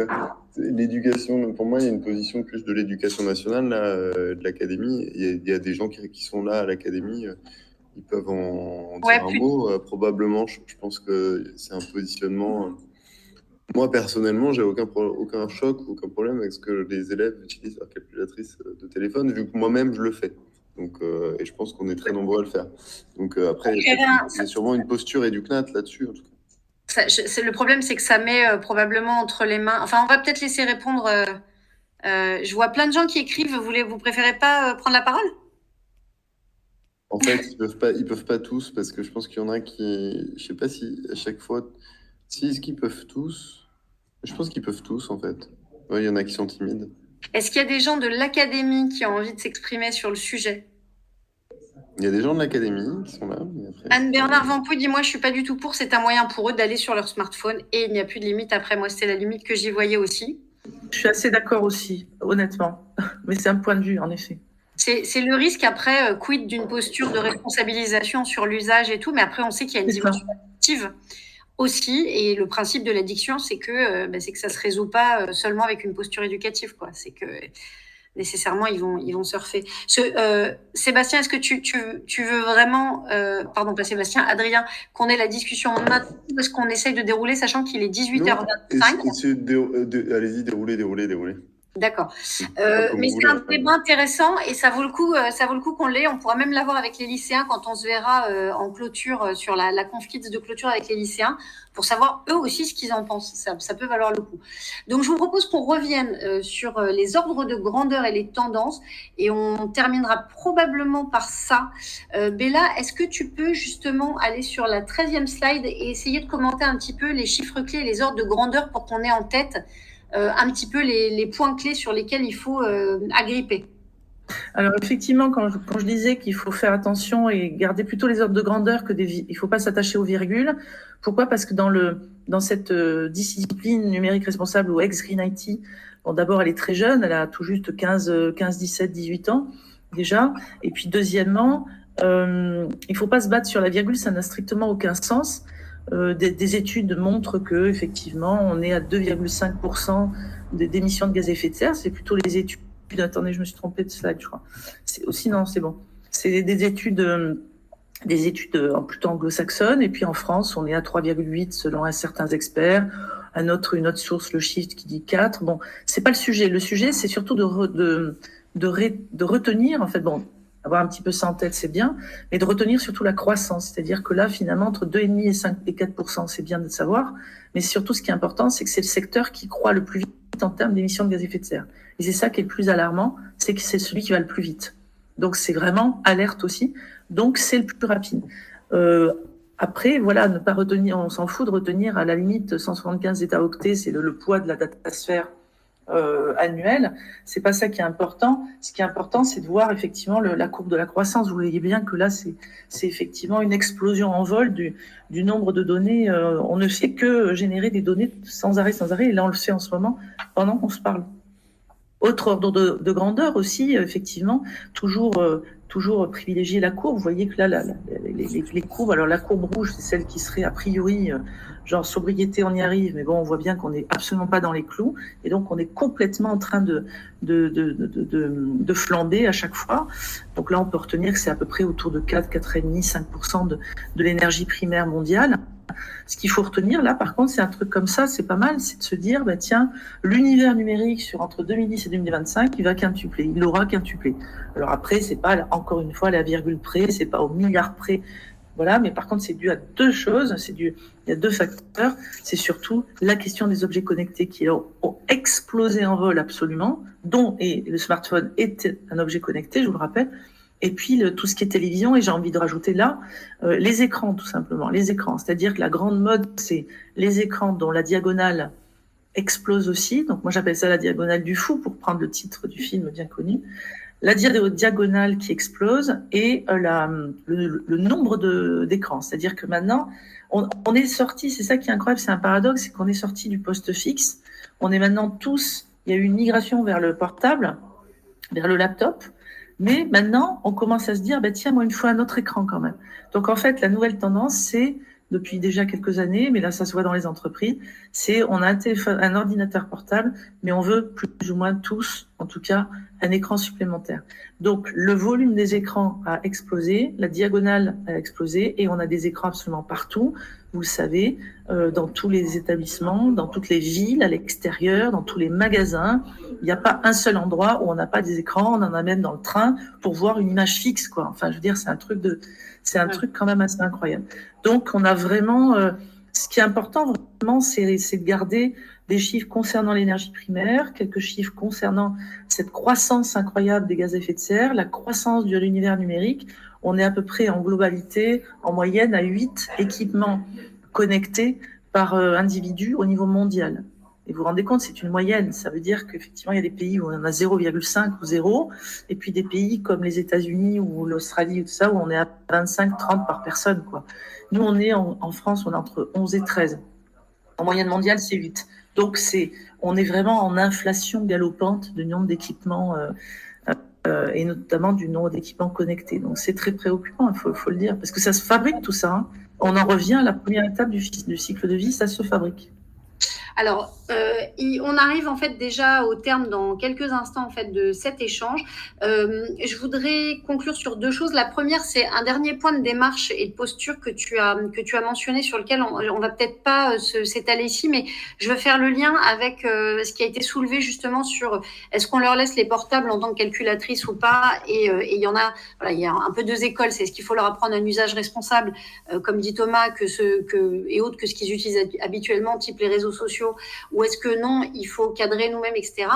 l'éducation, pour moi, il y a une position plus de l'éducation nationale, là, de l'académie. Il y a des gens qui sont là à l'académie, ils peuvent en dire un mot. Probablement, je pense que c'est un positionnement. Moi, personnellement, j'ai aucun choc, aucun problème avec ce que les élèves utilisent leur calculatrice de téléphone, vu que moi-même, je le fais. Donc, et je pense qu'on est très nombreux à le faire. Donc, après, il y a sûrement une posture éducnate là-dessus, en tout cas. Le problème, c'est que ça met probablement entre les mains. Enfin, on va peut-être laisser répondre. Je vois plein de gens qui écrivent. Vous préférez pas prendre la parole? En fait, ils peuvent pas tous, parce que je pense qu'il y en a qui, je sais pas si à chaque fois, est-ce qu'ils peuvent tous? Je pense qu'ils peuvent tous, en fait. Ouais, il y en a qui sont timides. Est-ce qu'il y a des gens de l'académie qui ont envie de s'exprimer sur le sujet? Il y a des gens de l'académie qui sont là. Mais après, Anne-Bernard Vampouille dit, moi, je suis pas du tout pour. C'est un moyen pour eux d'aller sur leur smartphone et il n'y a plus de limite. Après, moi, c'était la limite que j'y voyais aussi. Je suis assez d'accord aussi, honnêtement. Mais c'est un point de vue, en effet. C'est le risque après, quid d'une posture de responsabilisation sur l'usage et tout. Mais après, on sait qu'il y a une dimension addictive aussi. Et le principe de l'addiction, c'est que ça se résout pas seulement avec une posture éducative, quoi. C'est que nécessairement ils vont surfer. Sébastien, est-ce que tu veux vraiment, pardon pas Sébastien, Adrien, qu'on ait la discussion maintenant ou est-ce qu'on essaye de dérouler sachant qu'il est 18h25? Allez-y, déroulez. D'accord. Comme Mais vous c'est voulez. un débat intéressant et ça vaut le coup qu'on l'ait. On pourra même l'avoir avec les lycéens quand on se verra en clôture sur la conf kids de clôture avec les lycéens pour savoir eux aussi ce qu'ils en pensent. Ça peut valoir le coup. Donc je vous propose qu'on revienne sur les ordres de grandeur et les tendances et on terminera probablement par ça. Bella, est-ce que tu peux justement aller sur la 13e slide et essayer de commenter un petit peu les chiffres clés et les ordres de grandeur pour qu'on ait en tête un petit peu les points clés sur lesquels il faut agripper. Alors effectivement, quand je disais qu'il faut faire attention et garder plutôt les ordres de grandeur il faut pas s'attacher aux virgules. Pourquoi? Parce que dans cette discipline numérique responsable ou ex-Green IT, bon, d'abord elle est très jeune, elle a tout juste 15, 17, 18 ans déjà. Et puis deuxièmement, il faut pas se battre sur la virgule, ça n'a strictement aucun sens. Des études montrent que effectivement on est à 2,5% d'émissions de gaz à effet de serre. C'est plutôt les études. Attendez, je me suis trompée de slide, je crois. Non, c'est bon. C'est des études plutôt anglo-saxonnes. Et puis en France, on est à 3,8 selon certains experts. Une autre source, le Shift, qui dit 4. Bon, c'est pas le sujet. Le sujet, c'est surtout de retenir, en fait, bon, avoir un petit peu ça en tête, c'est bien, mais de retenir surtout la croissance. C'est-à-dire que là, finalement, entre 2,5 et 4%, c'est bien de savoir. Mais surtout, ce qui est important, c'est que c'est le secteur qui croît le plus vite en termes d'émissions de gaz à effet de serre. Et c'est ça qui est le plus alarmant, c'est que c'est celui qui va le plus vite. Donc, c'est vraiment alerte aussi. Donc, c'est le plus rapide. Après, voilà, ne pas retenir, on s'en fout de retenir à la limite 175 zeta-octets, c'est le poids de la datasphère annuelle. C'est pas ça qui est important. Ce qui est important, c'est de voir effectivement la courbe de la croissance. Vous voyez bien que là, c'est effectivement une explosion en vol du nombre de données. On ne fait que générer des données sans arrêt. Et là, on le fait en ce moment pendant qu'on se parle. Autre ordre de grandeur aussi, effectivement, toujours privilégier la courbe. Vous voyez que là, les courbes, alors la courbe rouge, c'est celle qui serait a priori, genre sobriété, on y arrive, mais bon, on voit bien qu'on n'est absolument pas dans les clous, et donc on est complètement en train de flamber à chaque fois. Donc là, on peut retenir que c'est à peu près autour de 4,5, 5% de l'énergie primaire mondiale. Ce qu'il faut retenir là, par contre, c'est un truc comme ça, c'est pas mal, c'est de se dire, bah tiens, l'univers numérique sur entre 2010 et 2025, il va quintupler, il aura quintuplé. Alors après, c'est pas encore une fois la virgule près, c'est pas au milliard près, voilà, mais par contre, c'est dû à deux choses, il y a deux facteurs, c'est surtout la question des objets connectés qui ont explosé en vol absolument, et le smartphone est un objet connecté, je vous le rappelle. Et puis tout ce qui est télévision, et j'ai envie de rajouter là, les écrans tout simplement, les écrans. C'est-à-dire que la grande mode, c'est les écrans dont la diagonale explose aussi. Donc moi j'appelle ça la diagonale du fou, pour prendre le titre du film bien connu. La diagonale qui explose et le nombre d'écrans. C'est-à-dire que maintenant, on est sorti, c'est ça qui est incroyable, c'est un paradoxe, c'est qu'on est sorti du poste fixe. On est maintenant tous, il y a eu une migration vers le portable, vers le laptop. Mais maintenant, on commence à se dire, bah, tiens, moi, il me faut un autre écran quand même. Donc, en fait, la nouvelle tendance, c'est, depuis déjà quelques années, mais là, ça se voit dans les entreprises, c'est on a un ordinateur portable, mais on veut plus ou moins tous, en tout cas, un écran supplémentaire. Donc, le volume des écrans a explosé, la diagonale a explosé, et on a des écrans absolument partout, vous le savez, dans tous les établissements, dans toutes les villes, à l'extérieur, dans tous les magasins. Il n'y a pas un seul endroit où on n'a pas des écrans, on en a même dans le train pour voir une image fixe, quoi. Enfin, je veux dire, c'est un truc quand même assez incroyable. Donc, on a vraiment, ce qui est important vraiment, c'est de garder des chiffres concernant l'énergie primaire, quelques chiffres concernant cette croissance incroyable des gaz à effet de serre, la croissance de l'univers numérique. On est à peu près en globalité, en moyenne, à 8 équipements connectés par individu au niveau mondial. Et vous vous rendez compte, c'est une moyenne. Ça veut dire qu'effectivement, il y a des pays où on en a 0,5 ou 0, et puis des pays comme les États-Unis ou l'Australie ou tout ça, où on est à 25, 30 par personne, quoi. Nous, on est en France, on est entre 11 et 13. En moyenne mondiale, c'est 8. Donc, on est vraiment en inflation galopante du nombre d'équipements, et notamment du nombre d'équipements connectés. Donc, c'est très préoccupant, il faut le dire, parce que ça se fabrique tout ça. Hein. On en revient à la première étape du cycle de vie, ça se fabrique. Alors, on arrive en fait déjà au terme dans quelques instants en fait de cet échange. Je voudrais conclure sur deux choses. La première, c'est un dernier point de démarche et de posture que tu as mentionné, sur lequel on va peut-être pas s'étaler ici, mais je veux faire le lien avec ce qui a été soulevé justement sur est-ce qu'on leur laisse les portables en tant que calculatrice ou pas. Et il y en a, voilà, il y a un peu deux écoles. C'est ce qu'il faut leur apprendre un usage responsable, comme dit Thomas, et autres que ce qu'ils utilisent habituellement, type les réseaux sociaux, ou est-ce que non, il faut cadrer nous-mêmes, etc.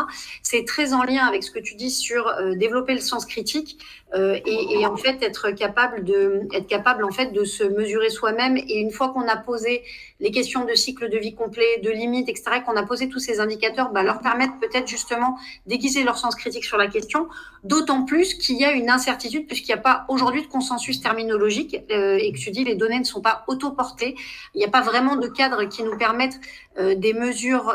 C'est très en lien avec ce que tu dis sur développer le sens critique, et en fait être capable en fait de se mesurer soi-même. Et une fois qu'on a posé les questions de cycle de vie complet, de limites, etc., qu'on a posé tous ces indicateurs, leur permettre peut-être justement d'aiguiser leur sens critique sur la question, d'autant plus qu'il y a une incertitude puisqu'il n'y a pas aujourd'hui de consensus terminologique, et que tu dis les données ne sont pas autoportées, il n'y a pas vraiment de cadre qui nous permettent des mesures,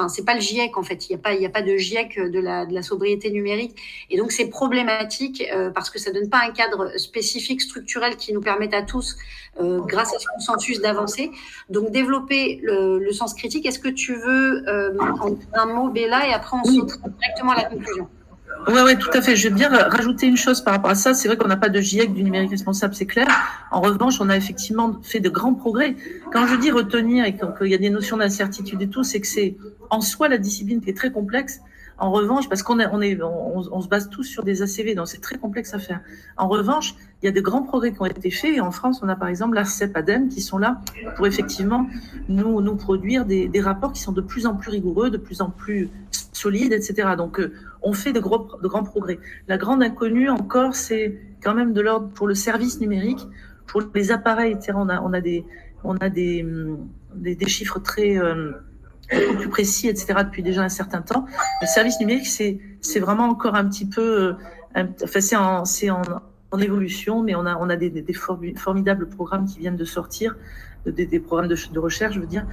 c'est pas le GIEC en fait, il y a pas de GIEC de la sobriété numérique, et donc c'est problématique parce que ça donne pas un cadre spécifique, structurel qui nous permette à tous, grâce à ce consensus, d'avancer. Donc développer le sens critique. Est-ce que tu veux en un mot, Béla, et après on saute directement à la conclusion? Oui, tout à fait. Je veux bien rajouter une chose par rapport à ça. C'est vrai qu'on n'a pas de GIEC du numérique responsable, c'est clair. En revanche, on a effectivement fait de grands progrès. Quand je dis retenir et qu'il y a des notions d'incertitude et tout, c'est que c'est en soi la discipline qui est très complexe. En revanche, parce qu'on se base tous sur des ACV, donc c'est très complexe à faire. En revanche, il y a de grands progrès qui ont été faits. Et en France, on a par exemple l'ARCEP, ADEME, qui sont là pour effectivement nous produire des rapports qui sont de plus en plus rigoureux, de plus en plus solides, etc. Donc, on fait de grands progrès. La grande inconnue encore, c'est quand même de l'ordre pour le service numérique, pour les appareils, etc. On a des chiffres très beaucoup plus précis, etc. depuis déjà un certain temps. Le service numérique, c'est vraiment encore un petit peu, c'est en évolution, mais on a des formidables programmes qui viennent de sortir, des programmes de recherche, je veux dire,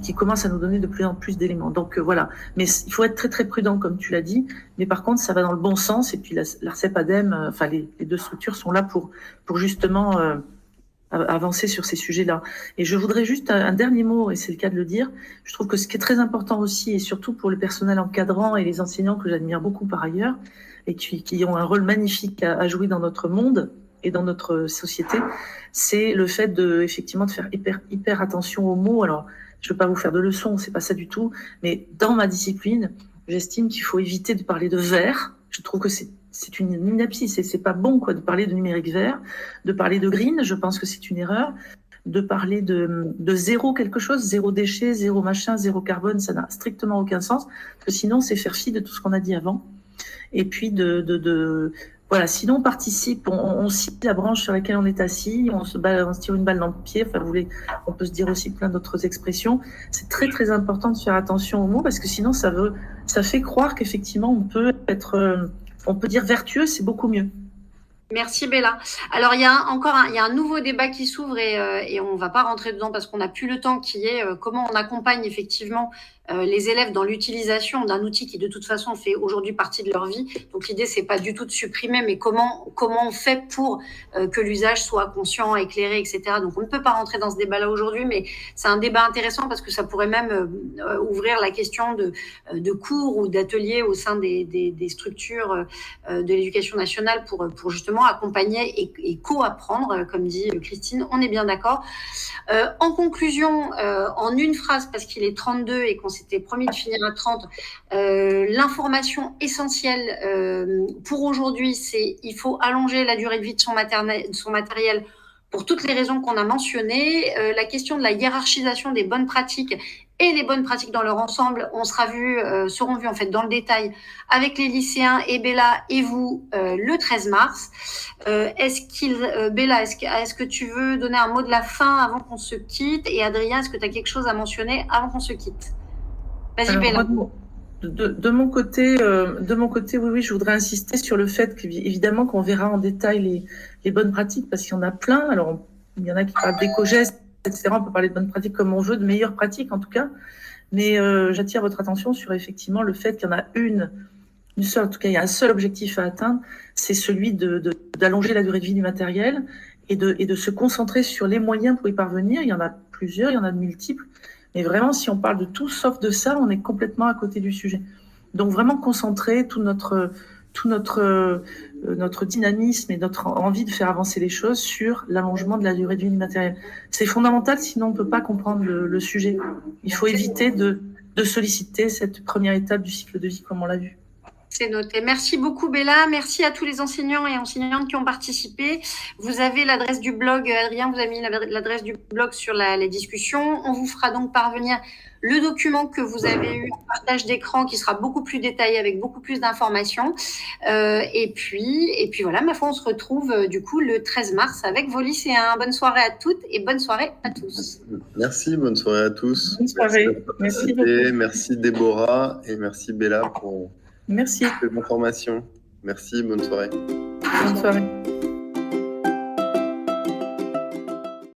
qui commencent à nous donner de plus en plus d'éléments. Donc voilà, mais il faut être très très prudent, comme tu l'as dit, mais par contre ça va dans le bon sens, et puis l'ARCEP, ADEME, les deux structures sont là pour justement avancer sur ces sujets-là. Et je voudrais juste un dernier mot, et c'est le cas de le dire, je trouve que ce qui est très important aussi, et surtout pour le personnel encadrant et les enseignants que j'admire beaucoup par ailleurs, et qui ont un rôle magnifique à jouer dans notre monde et dans notre société, c'est le fait effectivement de faire hyper attention aux mots. Alors, je ne veux pas vous faire de leçons, c'est pas ça du tout, mais dans ma discipline, j'estime qu'il faut éviter de parler de vert. Je trouve que c'est une ineptie, c'est pas bon de parler de numérique vert, de parler de green, je pense que c'est une erreur, de parler de zéro quelque chose, zéro déchet, zéro machin, zéro carbone, ça n'a strictement aucun sens, parce que sinon c'est faire fi de tout ce qu'on a dit avant. Et puis voilà, sinon on participe, on cite la branche sur laquelle on est assis, on se tire une balle dans le pied, on peut se dire aussi plein d'autres expressions. C'est très très important de faire attention aux mots, parce que sinon ça fait croire qu'effectivement on peut dire vertueux, c'est beaucoup mieux. Merci Béla. Alors il y a un nouveau débat qui s'ouvre, et on va pas rentrer dedans parce qu'on n'a plus le temps, qui est comment on accompagne effectivement les élèves dans l'utilisation d'un outil qui de toute façon fait aujourd'hui partie de leur vie. Donc l'idée c'est pas du tout de supprimer, mais comment on fait pour que l'usage soit conscient, éclairé, etc. Donc on ne peut pas rentrer dans ce débat-là aujourd'hui, mais c'est un débat intéressant parce que ça pourrait même ouvrir la question de cours ou d'ateliers au sein des structures de l'éducation nationale pour justement accompagner et co-apprendre, comme dit Christine. On est bien d'accord. En conclusion, en une phrase, parce qu'il est 32 et qu'on s'était promis de finir à 30, l'information essentielle pour aujourd'hui, c'est il faut allonger la durée de vie de son matériel pour toutes les raisons qu'on a mentionnées. La question de la hiérarchisation des bonnes pratiques et les bonnes pratiques dans leur ensemble, seront vues en fait dans le détail avec les lycéens et Béla et vous le 13 mars. Béla, est-ce que tu veux donner un mot de la fin avant qu'on se quitte? Et Adrien, est-ce que tu as quelque chose à mentionner avant qu'on se quitte? Vas-y Béla. De mon côté, oui, je voudrais insister sur le fait qu'évidemment qu'on verra en détail les bonnes pratiques, parce qu'il y en a plein. Alors, il y en a qui parlent d'éco-gestes, etc. On peut parler de bonnes pratiques comme on veut, de meilleures pratiques en tout cas. Mais j'attire votre attention sur effectivement le fait qu'il y en a une seule, en tout cas, il y a un seul objectif à atteindre, c'est celui d'allonger la durée de vie du matériel et de se concentrer sur les moyens pour y parvenir. Il y en a plusieurs, il y en a de multiples. Mais vraiment, si on parle de tout sauf de ça, on est complètement à côté du sujet. Donc vraiment concentrer tout notre dynamisme et notre envie de faire avancer les choses sur l'allongement de la durée de vie du matériel. C'est fondamental, sinon on ne peut pas comprendre le sujet. Il faut éviter de solliciter cette première étape du cycle de vie comme on l'a vu. C'est noté. Merci beaucoup, Bella. Merci à tous les enseignants et enseignantes qui ont participé. Vous avez l'adresse du blog, Adrien, vous avez mis l'adresse du blog sur les discussions. On vous fera donc parvenir le document que vous avez eu en partage d'écran qui sera beaucoup plus détaillé avec beaucoup plus d'informations. Et puis voilà, ma foi, on se retrouve du coup le 13 mars avec vos lycéens. Bonne soirée à toutes et bonne soirée à tous. Merci, bonne soirée à tous. Bonne soirée. Merci beaucoup. Merci Déborah et merci Bella pour Merci. ces informations. Merci, bonne soirée. Bonne soirée.